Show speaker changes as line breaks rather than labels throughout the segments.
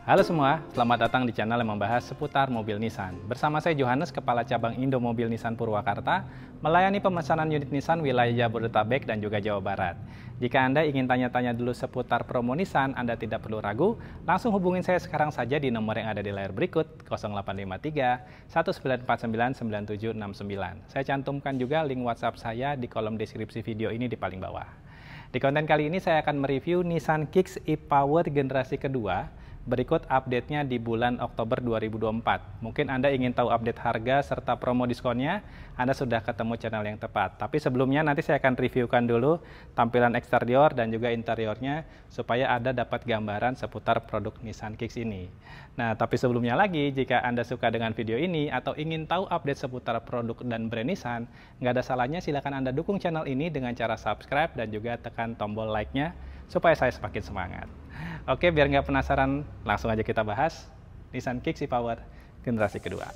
Halo semua, selamat datang di channel yang membahas seputar mobil Nissan. Bersama saya Johannes, Kepala Cabang Indo Mobil Nissan Purwakarta, melayani pemesanan unit Nissan wilayah Jabodetabek dan juga Jawa Barat. Jika Anda ingin tanya-tanya dulu seputar promo Nissan, Anda tidak perlu ragu, langsung hubungin saya sekarang saja di nomor yang ada di layar berikut, 0853 1949 9769. Saya cantumkan juga link WhatsApp saya di kolom deskripsi video ini di paling bawah. Di konten kali ini saya akan mereview Nissan Kicks e-Power generasi kedua. Berikut update-nya di bulan Oktober 2024. Mungkin Anda ingin tahu update harga serta promo diskonnya, Anda sudah ketemu channel yang tepat. Tapi sebelumnya nanti saya akan reviewkan dulu tampilan eksterior dan juga interiornya supaya Anda dapat gambaran seputar produk Nissan Kicks ini. Nah, tapi sebelumnya lagi, jika Anda suka dengan video ini atau ingin tahu update seputar produk dan brand Nissan, nggak ada salahnya silakan Anda dukung channel ini dengan cara subscribe dan juga tekan tombol like-nya supaya saya semakin semangat. Oke, biar nggak penasaran, langsung aja kita bahas Nissan Kicks e-Power generasi kedua.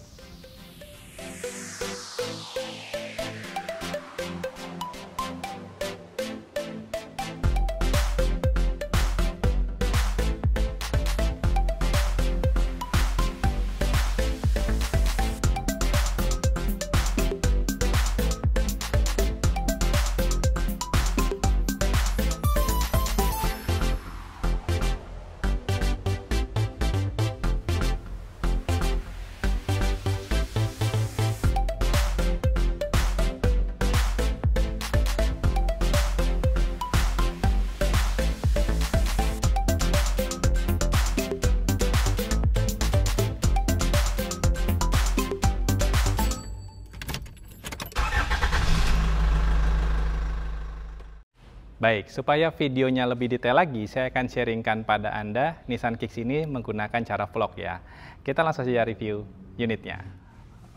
Baik, supaya videonya lebih detail lagi, saya akan sharingkan pada Anda Nissan Kicks ini menggunakan cara vlog ya. Kita langsung saja review unitnya.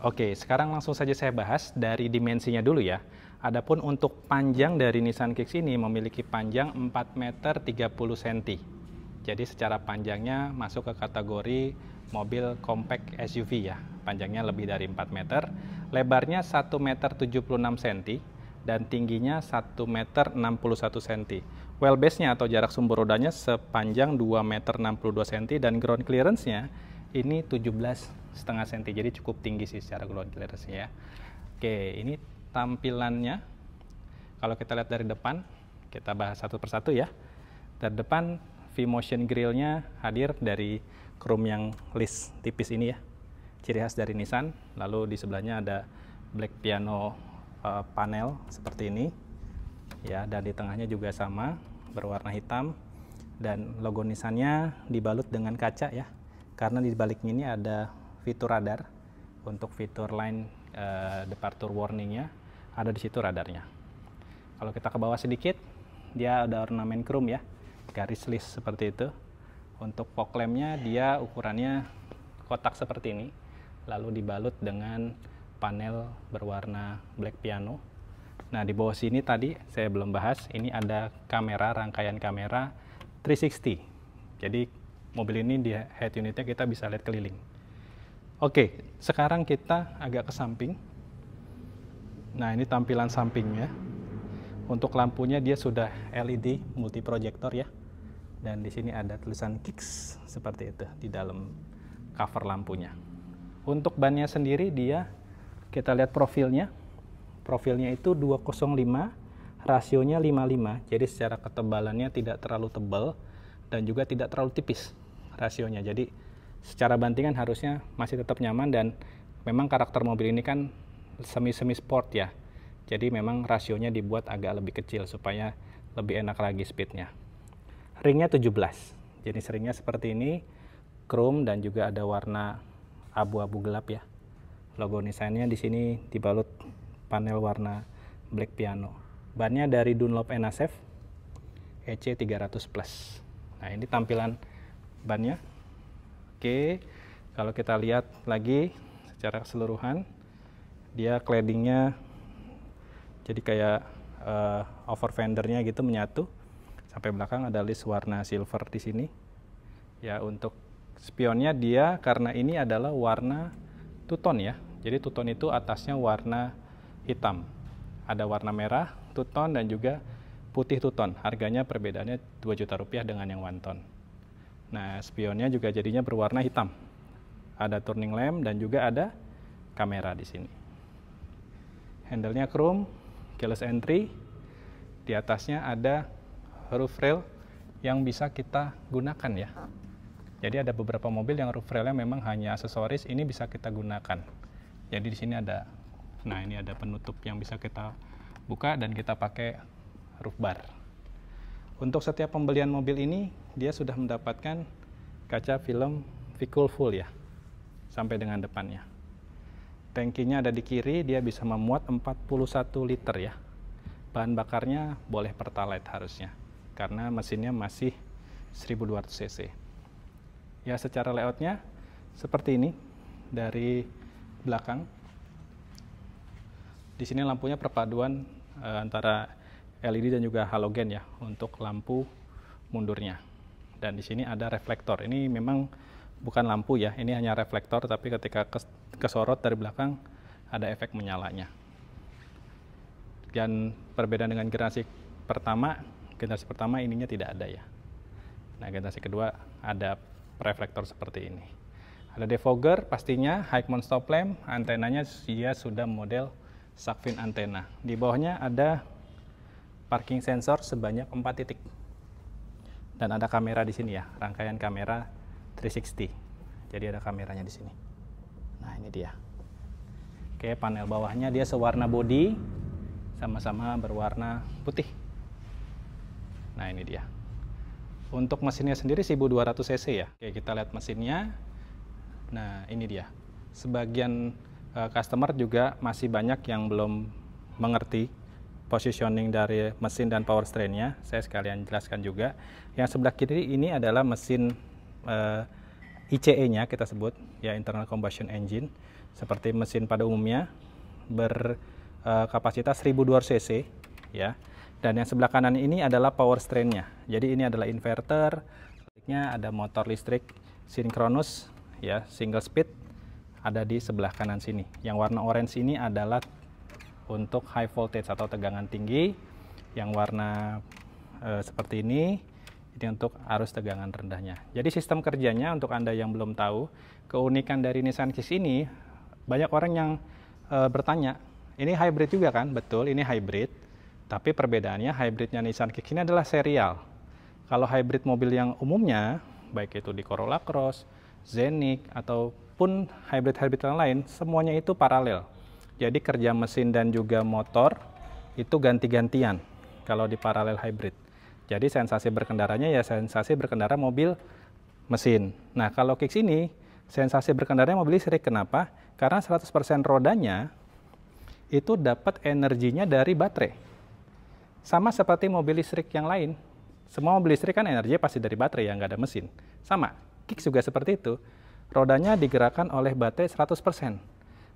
Oke, sekarang langsung saja saya bahas dari dimensinya dulu ya. Adapun untuk panjang dari Nissan Kicks ini memiliki panjang 4 meter 30 cm. Jadi secara panjangnya masuk ke kategori mobil compact SUV ya. Panjangnya lebih dari 4 meter, lebarnya 1 meter 76 cm. Dan tingginya 1 meter 61 cm. Wheelbase-nya atau jarak sumbu rodanya sepanjang 2 meter 62 cm dan ground clearance-nya ini 17,5 cm. Jadi cukup tinggi sih secara ground clearance-nya ya. Oke, ini tampilannya. Kalau kita lihat dari depan, kita bahas satu persatu ya. Dari depan, V-Motion Grille-nya hadir dari chrome yang list tipis ini ya. Ciri khas dari Nissan. Lalu di sebelahnya ada black piano panel seperti ini ya, dan di tengahnya juga sama berwarna hitam dan logo Nissan-nya dibalut dengan kaca ya, karena di baliknya ini ada fitur radar. Untuk fitur line departure warning-nya ada di situ radarnya. Kalau kita ke bawah sedikit, dia ada ornamen chrome ya, garis list seperti itu. Untuk fog lamp-nya dia ukurannya kotak seperti ini, lalu dibalut dengan panel berwarna black piano. Nah, di bawah sini tadi saya belum bahas, ini ada kamera, rangkaian kamera 360. Jadi mobil ini di head unitnya kita bisa lihat keliling. Oke, sekarang kita agak ke samping. Nah, ini tampilan sampingnya. Untuk lampunya dia sudah LED multi projector ya. Dan di sini ada tulisan Kicks seperti itu di dalam cover lampunya. Untuk bannya sendiri kita lihat profilnya itu 205, rasionya 55, jadi secara ketebalannya tidak terlalu tebal dan juga tidak terlalu tipis rasionya. Jadi secara bantingan harusnya masih tetap nyaman, dan memang karakter mobil ini kan semi sport ya. Jadi memang rasionya dibuat agak lebih kecil supaya lebih enak lagi speednya. Ringnya 17, jadi ringnya seperti ini, chrome dan juga ada warna abu-abu gelap ya. Logo Nissan-nya di sini dibalut panel warna black piano. Bannya dari Dunlop NSF EC 300 Plus. Nah, ini tampilan bannya. Oke, kalau kita lihat lagi secara keseluruhan, dia cladding-nya jadi kayak over fender-nya gitu menyatu. Sampai belakang ada list warna silver di sini. Ya, untuk spionnya dia karena ini adalah warna two-tone ya. Jadi two-tone itu atasnya warna hitam. Ada warna merah two-tone dan juga putih two-tone. Harganya perbedaannya 2 juta rupiah dengan yang one-tone. Nah, spionnya juga jadinya berwarna hitam. Ada turning lamp dan juga ada kamera di sini. Handle-nya chrome, keyless entry. Di atasnya ada roof rail yang bisa kita gunakan ya. Jadi ada beberapa mobil yang roof rail-nya memang hanya aksesoris, ini bisa kita gunakan. Jadi di sini ada, nah ini ada penutup yang bisa kita buka dan kita pakai roof bar. Untuk setiap pembelian mobil ini, dia sudah mendapatkan kaca film Vicul full ya, sampai dengan depannya. Tangkinya ada di kiri, dia bisa memuat 41 liter ya. Bahan bakarnya boleh Pertalite harusnya, karena mesinnya masih 1200 cc. Ya, secara layoutnya seperti ini dari belakang. Di sini lampunya perpaduan antara LED dan juga halogen ya untuk lampu mundurnya. Dan di sini ada reflektor. Ini memang bukan lampu ya, ini hanya reflektor, tapi ketika kesorot dari belakang ada efek menyalanya. Dan perbedaan dengan generasi pertama ininya tidak ada ya. Nah, generasi kedua ada reflektor seperti ini. Ada defogger pastinya, high mount stop lamp, antenanya dia sudah model shark fin antena. Di bawahnya ada parking sensor sebanyak 4 titik. Dan ada kamera di sini ya, rangkaian kamera 360. Jadi ada kameranya di sini. Nah, ini dia. Oke, panel bawahnya dia sewarna body, sama-sama berwarna putih. Nah, ini dia. Untuk mesinnya sendiri 1200 cc ya. Oke, kita lihat mesinnya. Nah, ini dia. Sebagian customer juga masih banyak yang belum mengerti positioning dari mesin dan power strain-nya. Saya sekalian jelaskan juga. Yang sebelah kiri ini adalah mesin ICE-nya kita sebut, ya internal combustion engine. Seperti mesin pada umumnya, berkapasitas 1200 cc, ya. Dan yang sebelah kanan ini adalah power strain-nya. Jadi ini adalah inverter, ada motor listrik sinkronus, ya single speed, ada di sebelah kanan sini. Yang warna orange ini adalah untuk high voltage atau tegangan tinggi. Yang warna seperti ini untuk arus tegangan rendahnya. Jadi sistem kerjanya untuk Anda yang belum tahu, keunikan dari Nissan Kicks ini, banyak orang yang bertanya, ini hybrid juga kan? Betul, ini hybrid. Tapi perbedaannya hybridnya Nissan Kicks ini adalah serial. Kalau hybrid mobil yang umumnya, baik itu di Corolla Cross, Scenic, ataupun hybrid-hybrid yang lain, semuanya itu paralel. Jadi kerja mesin dan juga motor itu ganti-gantian kalau di paralel hybrid. Jadi sensasi berkendaranya ya sensasi berkendara mobil mesin. Nah, kalau Kicks ini sensasi berkendaranya mobil listrik. Kenapa? Karena 100% rodanya itu dapat energinya dari baterai. Sama seperti mobil listrik yang lain. Semua mobil listrik kan energinya pasti dari baterai, yang nggak ada mesin. Sama, Kicks juga seperti itu. Rodanya digerakkan oleh baterai 100%.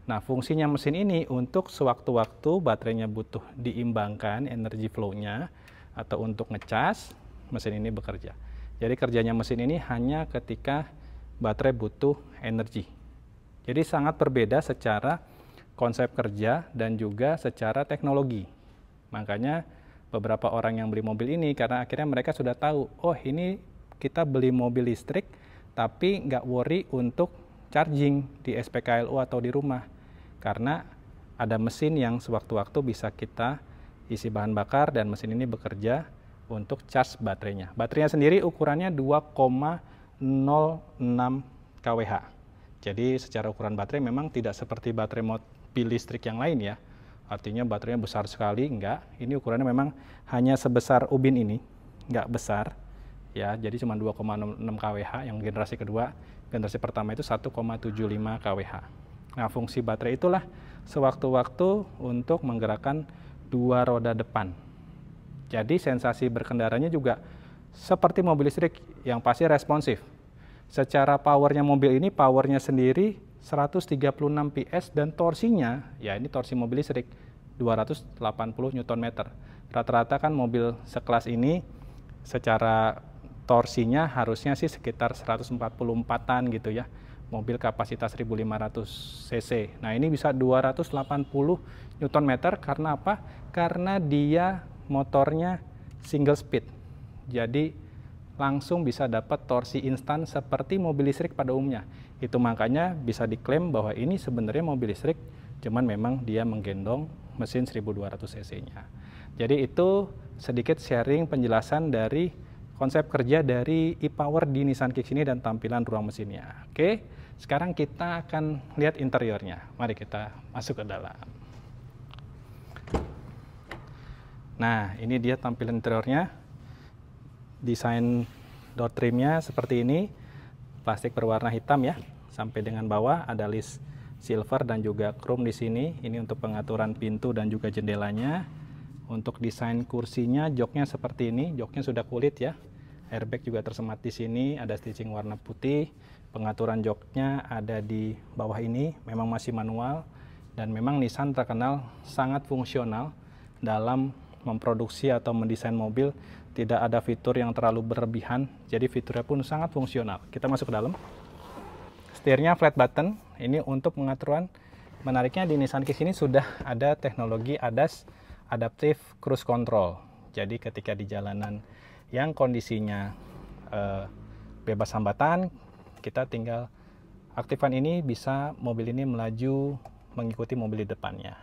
Nah, fungsinya mesin ini untuk sewaktu-waktu baterainya butuh diimbangkan energi flow-nya atau untuk ngecas, mesin ini bekerja. Jadi kerjanya mesin ini hanya ketika baterai butuh energi. Jadi sangat berbeda secara konsep kerja dan juga secara teknologi. Makanya beberapa orang yang beli mobil ini karena akhirnya mereka sudah tahu, oh ini kita beli mobil listrik tapi nggak worry untuk charging di SPKLU atau di rumah. Karena ada mesin yang sewaktu-waktu bisa kita isi bahan bakar dan mesin ini bekerja untuk charge baterainya. Baterainya sendiri ukurannya 2,06 kWh. Jadi secara ukuran baterai memang tidak seperti baterai mobil listrik yang lain ya. Artinya baterainya besar sekali, enggak. Ini ukurannya memang hanya sebesar ubin ini, enggak besar. Ya, jadi cuma 2,6 kWh, yang generasi kedua, generasi pertama itu 1,75 kWh. Nah, fungsi baterai itulah sewaktu-waktu untuk menggerakkan dua roda depan. Jadi sensasi berkendaranya juga seperti mobil listrik yang pasti responsif. Secara powernya mobil ini, powernya sendiri 136 PS dan torsinya, ya ini torsi mobil listrik 280 Nm. Rata-rata kan mobil sekelas ini secara torsinya harusnya sih sekitar 144-an gitu ya. Mobil kapasitas 1500 cc. Nah, ini bisa 280 Nm karena apa? Karena dia motornya single speed. Jadi langsung bisa dapat torsi instan seperti mobil listrik pada umumnya. Itu makanya bisa diklaim bahwa ini sebenarnya mobil listrik, cuman memang dia menggendong mesin 1200 cc-nya. Jadi itu sedikit sharing penjelasan dari konsep kerja dari e-Power di Nissan Kicks ini dan tampilan ruang mesinnya. Oke, sekarang kita akan lihat interiornya. Mari kita masuk ke dalam. Nah, ini dia tampilan interiornya. Desain door trimnya seperti ini, plastik berwarna hitam ya, sampai dengan bawah ada list silver dan juga chrome di sini. Ini untuk pengaturan pintu dan juga jendelanya. Untuk desain kursinya, joknya seperti ini, joknya sudah kulit ya. Airbag juga tersemat di sini, ada stitching warna putih. Pengaturan joknya ada di bawah ini, memang masih manual, dan memang Nissan terkenal sangat fungsional dalam memproduksi atau mendesain mobil. Tidak ada fitur yang terlalu berlebihan, jadi fiturnya pun sangat fungsional. Kita masuk ke dalam. Setirnya flat button, ini untuk pengaturan. Menariknya di Nissan Kicks ini sudah ada teknologi ADAS, Adaptive Cruise Control. Jadi ketika di jalanan yang kondisinya bebas hambatan, kita tinggal aktifkan ini, bisa mobil ini melaju mengikuti mobil di depannya.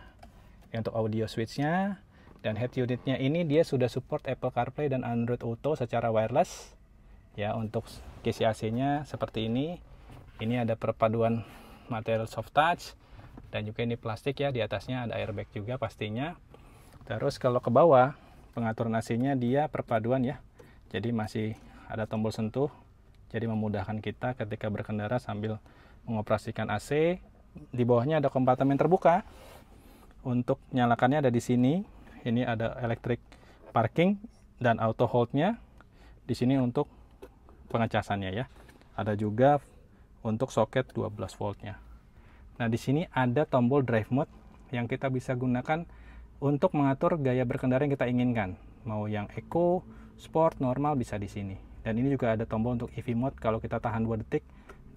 Untuk audio switch-nya dan head unitnya ini dia sudah support Apple CarPlay dan Android Auto secara wireless ya. Untuk kisi AC-nya seperti ini ada perpaduan material soft touch dan juga ini plastik ya, di atasnya ada airbag juga pastinya. Terus kalau ke bawah pengaturan AC-nya dia perpaduan ya, jadi masih ada tombol sentuh, jadi memudahkan kita ketika berkendara sambil mengoperasikan AC. Di bawahnya ada kompartemen terbuka, untuk nyalakannya ada di sini. Ini ada electric parking dan auto hold-nya. Di sini untuk pengecasannya ya. Ada juga untuk soket 12 volt-nya. Nah, di sini ada tombol drive mode yang kita bisa gunakan untuk mengatur gaya berkendara yang kita inginkan. Mau yang eco, sport, normal bisa di sini. Dan ini juga ada tombol untuk EV mode. Kalau kita tahan 2 detik,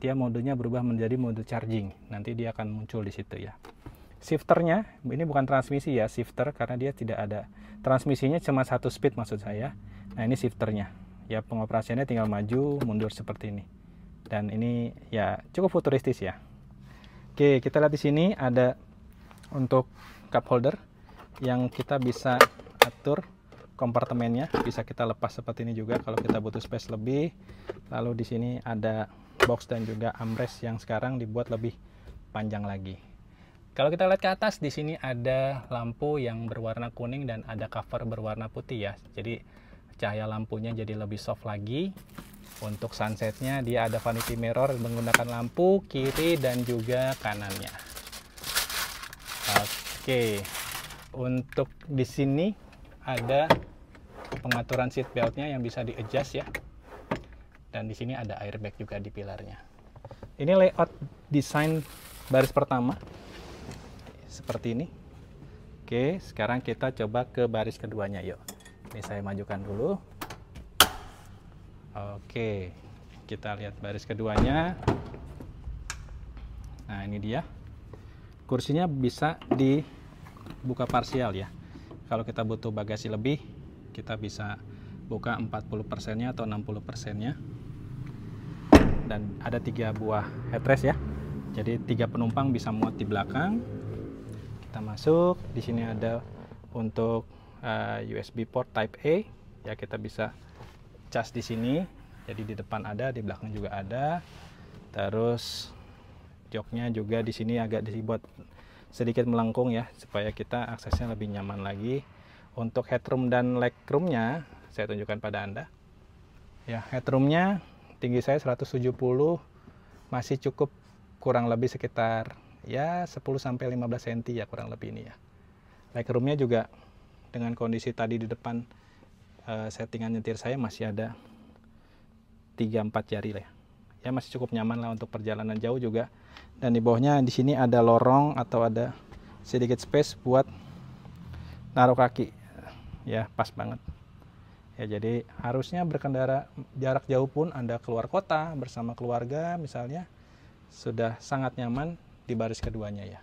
dia modenya berubah menjadi mode charging. Nanti dia akan muncul di situ ya. Shifternya, ini bukan transmisi ya, shifter, karena dia tidak ada. Transmisinya cuma 1 speed maksud saya. Nah, ini shifternya. Ya, pengoperasiannya tinggal maju, mundur seperti ini. Dan ini ya cukup futuristis ya. Oke, kita lihat di sini ada untuk cup holder yang kita bisa atur kompartemennya, bisa kita lepas seperti ini juga kalau kita butuh space lebih. Lalu di sini ada box dan juga armrest yang sekarang dibuat lebih panjang lagi. Kalau kita lihat ke atas, di sini ada lampu yang berwarna kuning dan ada cover berwarna putih ya. Jadi cahaya lampunya jadi lebih soft lagi. Untuk sunsetnya dia ada vanity mirror menggunakan lampu kiri dan juga kanannya. Oke, untuk di sini ada pengaturan seat beltnya yang bisa di adjust ya. Dan di sini ada airbag juga di pilarnya. Ini layout desain baris pertama. Seperti ini. Oke, sekarang kita coba ke baris keduanya yuk. Ini saya majukan dulu. Oke, kita lihat baris keduanya. Nah, ini dia. Kursinya bisa dibuka parsial ya. Kalau kita butuh bagasi lebih, kita bisa buka 40%-nya atau 60%-nya. Dan ada 3 buah headrest ya. Jadi 3 penumpang bisa muat di belakang. Kita masuk, di sini ada untuk USB port Type A, ya kita bisa cas di sini. Jadi di depan ada, di belakang juga ada. Terus joknya juga di sini agak dibuat sedikit melengkung ya, supaya kita aksesnya lebih nyaman lagi. Untuk headroom dan legroomnya, saya tunjukkan pada Anda. Ya, headroomnya tinggi saya 170, masih cukup, kurang lebih sekitar ya 10-15 cm ya kurang lebih ini ya. Legroomnya juga dengan kondisi tadi di depan settingan nyetir saya masih ada 3-4 jari lah ya. Ya masih cukup nyaman lah untuk perjalanan jauh juga. Dan di bawahnya di sini ada lorong atau ada sedikit space buat naruh kaki. Ya pas banget. Ya jadi harusnya berkendara jarak jauh pun Anda keluar kota bersama keluarga misalnya sudah sangat nyaman di baris keduanya ya.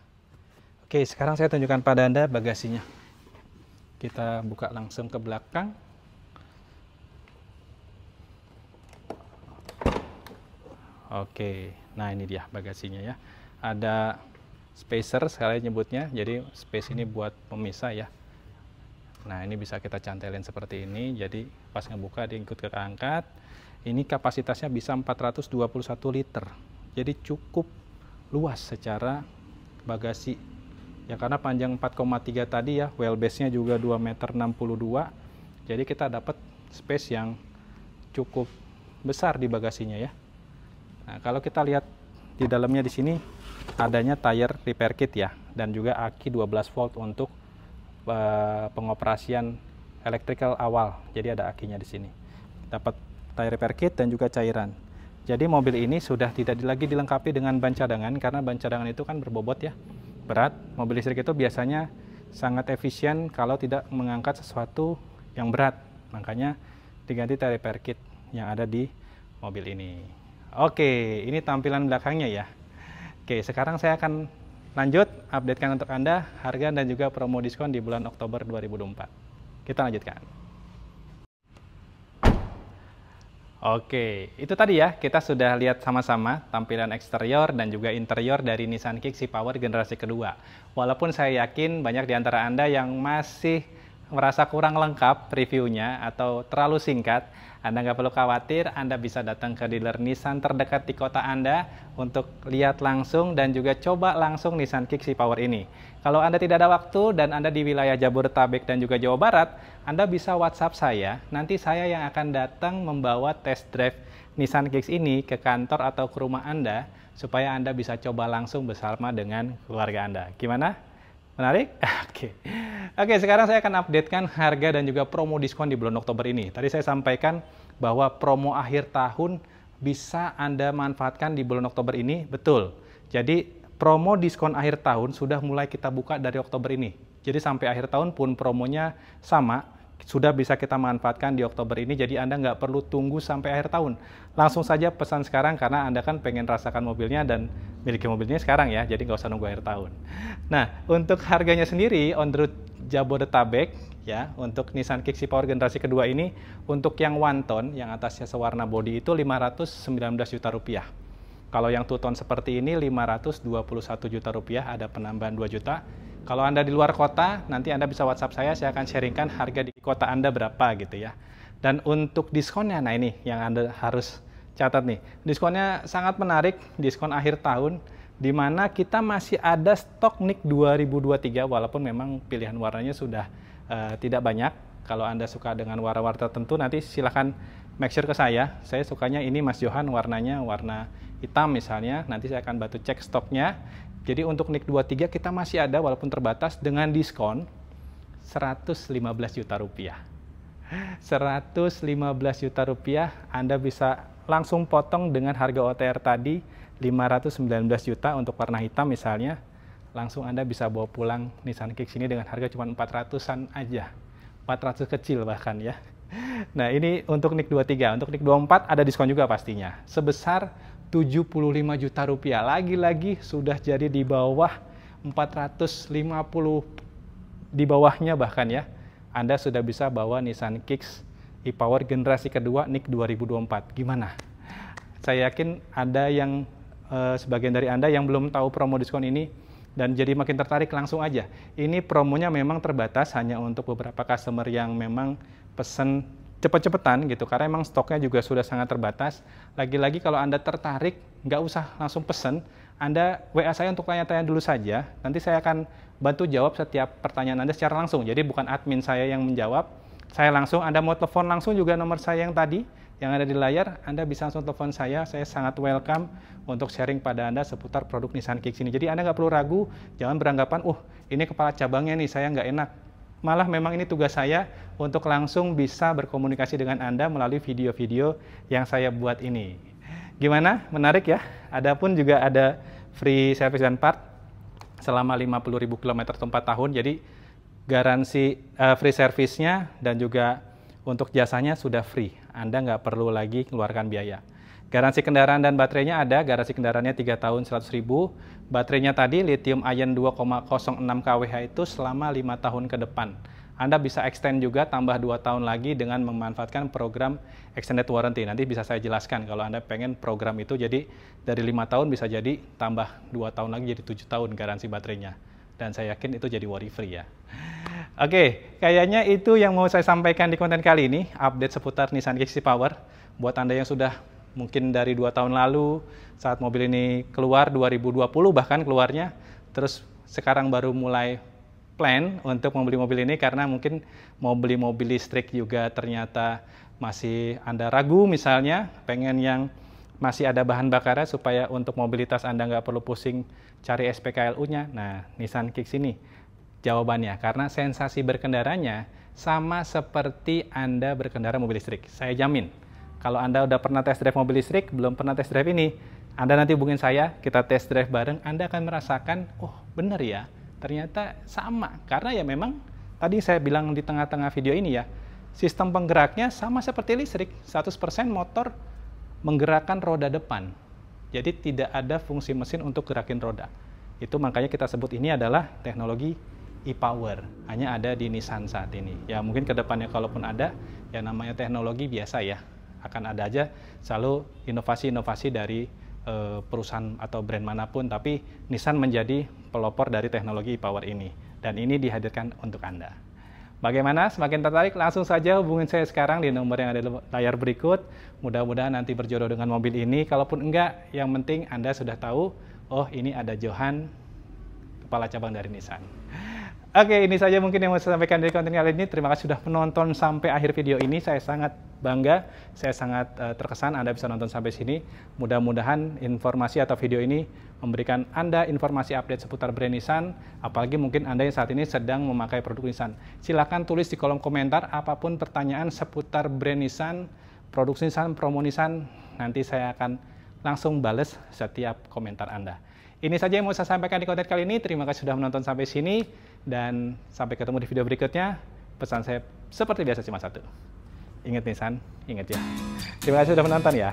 Oke, sekarang saya tunjukkan pada Anda bagasinya. Kita buka langsung ke belakang. Oke, nah ini dia bagasinya ya. Ada spacer sekali nyebutnya, jadi space ini buat pemisah ya. Nah ini bisa kita cantelin seperti ini, jadi pas ngebuka dia ikut keangkat. Ini kapasitasnya bisa 421 liter, jadi cukup luas secara bagasi ya, karena panjang 4,3 tadi ya, wheelbase-nya juga 2,62 meter, jadi kita dapat space yang cukup besar di bagasinya ya. Nah, kalau kita lihat di dalamnya di sini adanya tire repair kit ya, dan juga aki 12 volt untuk pengoperasian electrical awal. Jadi ada akinya di sini. Dapat tire repair kit dan juga cairan. Jadi mobil ini sudah tidak lagi dilengkapi dengan ban cadangan, karena ban cadangan itu kan berbobot ya, berat. Mobil listrik itu biasanya sangat efisien kalau tidak mengangkat sesuatu yang berat. Makanya diganti tire repair kit yang ada di mobil ini. Oke, ini tampilan belakangnya ya. Oke, sekarang saya akan lanjut updatekan untuk Anda harga dan juga promo diskon di bulan Oktober 2024. Kita lanjutkan. Oke, itu tadi ya, kita sudah lihat sama-sama tampilan eksterior dan juga interior dari Nissan Kicks e-Power generasi kedua. Walaupun saya yakin banyak di antara Anda yang masih merasa kurang lengkap reviewnya atau terlalu singkat, Anda nggak perlu khawatir, Anda bisa datang ke dealer Nissan terdekat di kota Anda untuk lihat langsung dan juga coba langsung Nissan Kicks e-Power ini. Kalau Anda tidak ada waktu dan Anda di wilayah Jabodetabek dan juga Jawa Barat, Anda bisa WhatsApp saya, nanti saya yang akan datang membawa test drive Nissan Kicks ini ke kantor atau ke rumah Anda, supaya Anda bisa coba langsung bersama dengan keluarga Anda. Gimana? Menarik? Oke, sekarang saya akan updatekan harga dan juga promo diskon di bulan Oktober ini. Tadi saya sampaikan bahwa promo akhir tahun bisa Anda manfaatkan di bulan Oktober ini. Betul. Jadi promo diskon akhir tahun sudah mulai kita buka dari Oktober ini. Jadi sampai akhir tahun pun promonya sama, sudah bisa kita manfaatkan di Oktober ini. Jadi Anda nggak perlu tunggu sampai akhir tahun. Langsung saja pesan sekarang, karena Anda kan pengen rasakan mobilnya dan miliki mobilnya sekarang ya, jadi nggak usah nunggu akhir tahun. Nah, untuk harganya sendiri on the road Jabodetabek ya, untuk Nissan Kicks e-Power generasi kedua ini, untuk yang one ton yang atasnya sewarna bodi itu 519 juta rupiah. Kalau yang two ton seperti ini 521 juta rupiah, ada penambahan 2 juta. Kalau Anda di luar kota, nanti Anda bisa WhatsApp saya akan sharingkan harga di kota Anda berapa gitu ya. Dan untuk diskonnya, nah ini yang Anda harus catat nih. Diskonnya sangat menarik, diskon akhir tahun, di mana kita masih ada stok NIK 2023, walaupun memang pilihan warnanya sudah tidak banyak. Kalau Anda suka dengan warna-warna tertentu, nanti silahkan make sure ke saya. Saya sukanya ini Mas Johan, warnanya warna hitam misalnya, nanti saya akan bantu cek stoknya. Jadi untuk NIK 23 kita masih ada walaupun terbatas dengan diskon 115 juta rupiah. 115 juta rupiah Anda bisa langsung potong dengan harga OTR tadi 519 juta untuk warna hitam misalnya. Langsung Anda bisa bawa pulang Nissan Kicks ini dengan harga cuma 400-an aja. 400 kecil bahkan ya. Nah ini untuk NIK 23, untuk NIK 24 ada diskon juga pastinya. Sebesar 75 juta rupiah, lagi-lagi sudah jadi di bawah 450, di bawahnya bahkan ya, Anda sudah bisa bawa Nissan Kicks e-Power generasi kedua NIK 2024. Gimana? Saya yakin ada yang sebagian dari Anda yang belum tahu promo diskon ini dan jadi makin tertarik, langsung aja. Ini promonya memang terbatas, hanya untuk beberapa customer yang memang pesen cepet-cepetan gitu, karena emang stoknya juga sudah sangat terbatas. Lagi-lagi kalau Anda tertarik, nggak usah langsung pesen, Anda WA saya untuk tanya-tanya dulu saja, nanti saya akan bantu jawab setiap pertanyaan Anda secara langsung. Jadi bukan admin saya yang menjawab, saya langsung. Anda mau telepon langsung juga nomor saya yang tadi, yang ada di layar, Anda bisa langsung telepon saya sangat welcome untuk sharing pada Anda seputar produk Nissan Kicks ini. Jadi Anda nggak perlu ragu, jangan beranggapan, ini kepala cabangnya nih, saya nggak enak. Malah memang ini tugas saya untuk langsung bisa berkomunikasi dengan Anda melalui video-video yang saya buat ini. Gimana? Menarik ya? Adapun juga ada free service dan part selama 50.000 km atau 4 tahun. Jadi garansi free service-nya dan juga untuk jasanya sudah free. Anda nggak perlu lagi keluarkan biaya. Garansi kendaraan dan baterainya ada, garansi kendaraannya 3 tahun 100.000. Baterainya tadi lithium ion 2,06 kWh itu selama 5 tahun ke depan. Anda bisa extend juga tambah 2 tahun lagi dengan memanfaatkan program extended warranty. Nanti bisa saya jelaskan kalau Anda pengen program itu jadi dari 5 tahun bisa jadi tambah 2 tahun lagi jadi 7 tahun garansi baterainya. Dan saya yakin itu jadi worry free ya. Oke, kayaknya itu yang mau saya sampaikan di konten kali ini, update seputar Nissan Kicks E-Power. Buat Anda yang sudah mungkin dari 2 tahun lalu saat mobil ini keluar 2020 bahkan keluarnya, terus sekarang baru mulai plan untuk membeli mobil ini karena mungkin mau beli mobil listrik juga ternyata masih Anda ragu misalnya, pengen yang masih ada bahan bakarnya supaya untuk mobilitas Anda nggak perlu pusing cari SPKLU-nya. Nah, Nissan Kicks ini jawabannya, karena sensasi berkendaranya sama seperti Anda berkendara mobil listrik. Saya jamin, kalau Anda udah pernah test drive mobil listrik, belum pernah test drive ini, Anda nanti hubungin saya, kita test drive bareng, Anda akan merasakan, oh bener ya, ternyata sama. Karena ya memang, tadi saya bilang di tengah-tengah video ini ya, sistem penggeraknya sama seperti listrik, 100% motor menggerakkan roda depan. Jadi tidak ada fungsi mesin untuk gerakin roda. Itu makanya kita sebut ini adalah teknologi e-Power. Hanya ada di Nissan saat ini. Ya mungkin kedepannya kalaupun ada, ya namanya teknologi biasa ya. Akan ada aja selalu inovasi-inovasi dari perusahaan atau brand manapun, tapi Nissan menjadi pelopor dari teknologi e-Power ini. Dan ini dihadirkan untuk Anda. Bagaimana? Semakin tertarik? Langsung saja hubungin saya sekarang di nomor yang ada di layar berikut. Mudah-mudahan nanti berjodoh dengan mobil ini. Kalaupun enggak, yang penting Anda sudah tahu, oh ini ada Johan, kepala cabang dari Nissan. Oke, ini saja mungkin yang mau saya sampaikan dari konten kali ini. Terima kasih sudah menonton sampai akhir video ini. Saya sangat bangga, saya sangat terkesan Anda bisa nonton sampai sini. Mudah-mudahan informasi atau video ini memberikan Anda informasi update seputar brand Nissan. Apalagi mungkin Anda yang saat ini sedang memakai produk Nissan. Silahkan tulis di kolom komentar apapun pertanyaan seputar brand Nissan, produk Nissan, promo Nissan. Nanti saya akan langsung bales setiap komentar Anda. Ini saja yang mau saya sampaikan di konten kali ini. Terima kasih sudah menonton sampai sini. Dan sampai ketemu di video berikutnya. Pesan saya seperti biasa cuma satu. Ingat Nissan, ingat ya. Terima kasih sudah menonton ya.